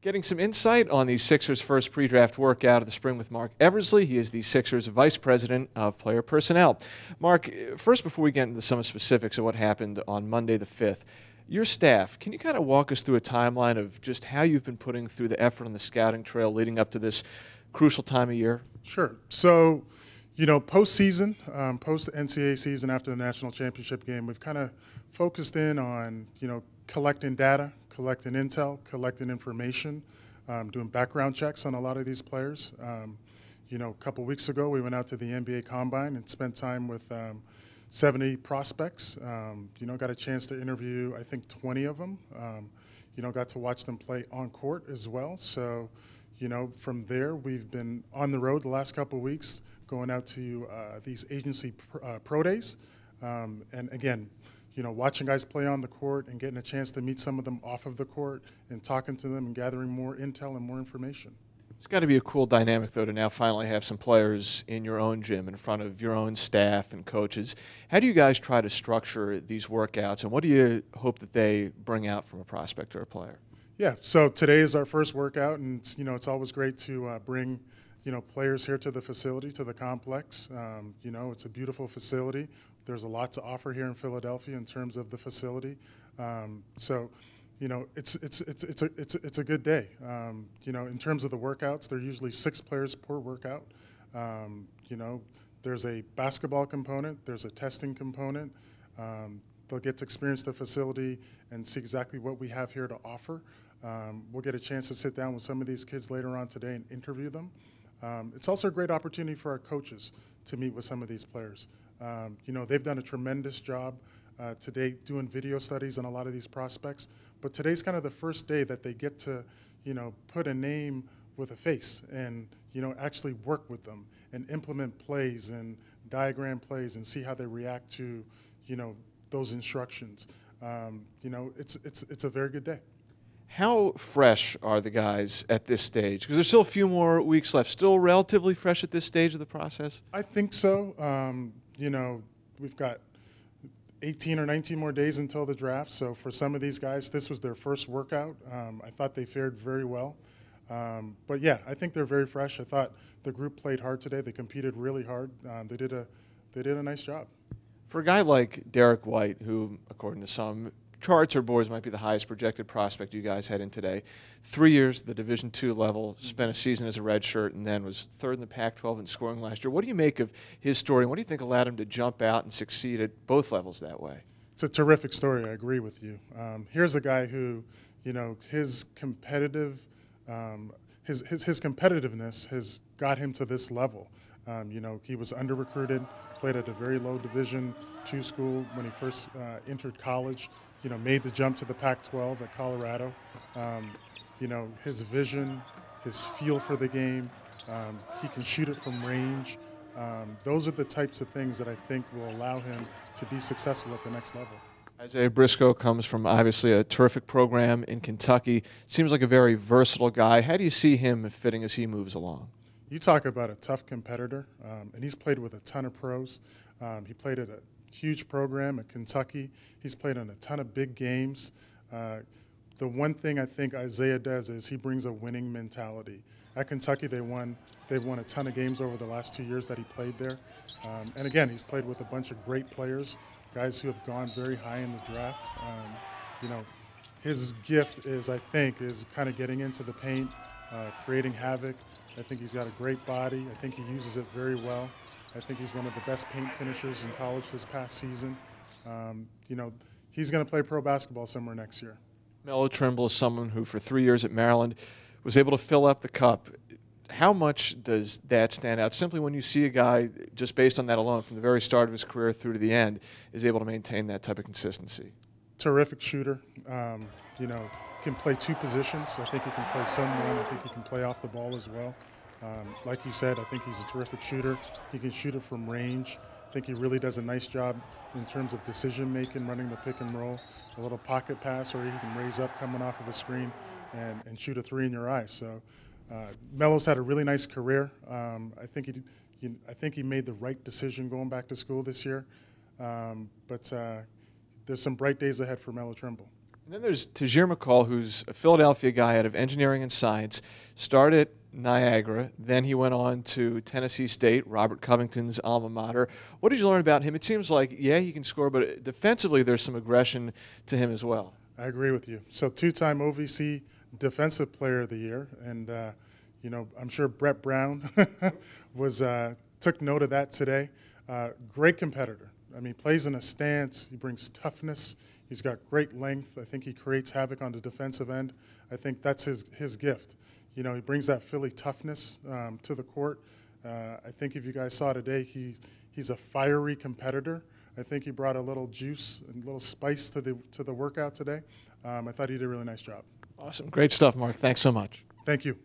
Getting some insight on the Sixers' first pre-draft workout of the spring with Marc Eversley. He is the Sixers' Vice President of Player Personnel. Marc, first before we get into some of the specifics of what happened on Monday the 5th, your staff, can you kind of walk us through a timeline of just how you've been putting through the effort on the scouting trail leading up to this crucial time of year? Sure. So, postseason, post-NCAA season after the national championship game, we've kind of focused in on, collecting data, collecting intel, collecting information, doing background checks on a lot of these players. A couple weeks ago, we went out to the NBA Combine and spent time with 70 prospects. Got a chance to interview, I think, 20 of them. Got to watch them play on court as well. So, from there, we've been on the road the last couple of weeks, going out to these agency pro days. And again, watching guys play on the court and getting a chance to meet some of them off of the court and talking to them and gathering more intel and more information. It's got to be a cool dynamic, though, to now finally have some players in your own gym in front of your own staff and coaches. How do you guys try to structure these workouts, and what do you hope that they bring out from a prospect or a player? Yeah, so today is our first workout, and it's always great to bring players here to the facility, to the complex. It's a beautiful facility. There's a lot to offer here in Philadelphia in terms of the facility. It's a good day. In terms of the workouts, there are usually 6 players per workout. There's a basketball component. There's a testing component. They'll get to experience the facility and see exactly what we have here to offer. We'll get a chance to sit down with some of these kids later on today and interview them. It's also a great opportunity for our coaches to meet with some of these players. They've done a tremendous job to date doing video studies on a lot of these prospects, but today's kind of the first day that they get to, put a name with a face and, actually work with them and implement plays and diagram plays and see how they react to, those instructions. It's a very good day. How fresh are the guys at this stage? Because there's still a few more weeks left. Still relatively fresh at this stage of the process? I think so. We've got 18 or 19 more days until the draft. So for some of these guys, this was their first workout. I thought they fared very well. But yeah, I think they're very fresh. I thought the group played hard today. They competed really hard. They did a nice job. For a guy like Derek White, who, according to some charts or boards, might be the highest projected prospect you guys had in today, 3 years at the Division II level, spent a season as a redshirt, and then was third in the Pac-12 in scoring last year. What do you make of his story, and what do you think allowed him to jump out and succeed at both levels that way? It's a terrific story. I agree with you. Here's a guy who, his competitiveness has got him to this level. He was under-recruited, played at a very low Division II school when he first entered college, made the jump to the Pac-12 at Colorado. His vision, his feel for the game, he can shoot it from range. Those are the types of things that I think will allow him to be successful at the next level. Isaiah Briscoe comes from obviously a terrific program in Kentucky. Seems like a very versatile guy. How do you see him fitting as he moves along? You talk about a tough competitor, and he's played with a ton of pros. He played at a huge program at Kentucky. He's played in a ton of big games. The one thing I think Isaiah does is he brings a winning mentality. At Kentucky, they've won a ton of games over the last 2 years that he played there. And again, he's played with a bunch of great players, guys who have gone very high in the draft. His gift is kind of getting into the paint, creating havoc. I think he's got a great body. I think he uses it very well. I think he's one of the best paint finishers in college this past season. He's going to play pro basketball somewhere next year. Melo Trimble is someone who, for 3 years at Maryland, was able to fill up the cup. How much does that stand out? Simply when you see a guy, just based on that alone, from the very start of his career through to the end, is able to maintain that type of consistency. Terrific shooter. Can play 2 positions. I think he can play someone. I think he can play off the ball as well. Like you said, I think he's a terrific shooter. He can shoot it from range. I think he really does a nice job in terms of decision-making, running the pick and roll, a little pocket pass, or he can raise up coming off of a screen and shoot a 3 in your eye. So Melo's had a really nice career. I think he made the right decision going back to school this year. But there's some bright days ahead for Melo Trimble. And then there's Jerami McCall, who's a Philadelphia guy out of engineering and science, started at Niagara, then he went on to Tennessee State, Robert Covington's alma mater. What did you learn about him? It seems like, yeah, he can score, but defensively there's some aggression to him as well. I agree with you. So two-time OVC Defensive Player of the Year, and I'm sure Brett Brown took note of that today. Great competitor. I mean, plays in a stance. He brings toughness. He's got great length. I think he creates havoc on the defensive end. I think that's his gift. He brings that Philly toughness to the court. I think if you guys saw today, he's a fiery competitor. I think he brought a little juice and a little spice to the workout today. I thought he did a really nice job. Awesome. Great stuff, Mark. Thanks so much. Thank you.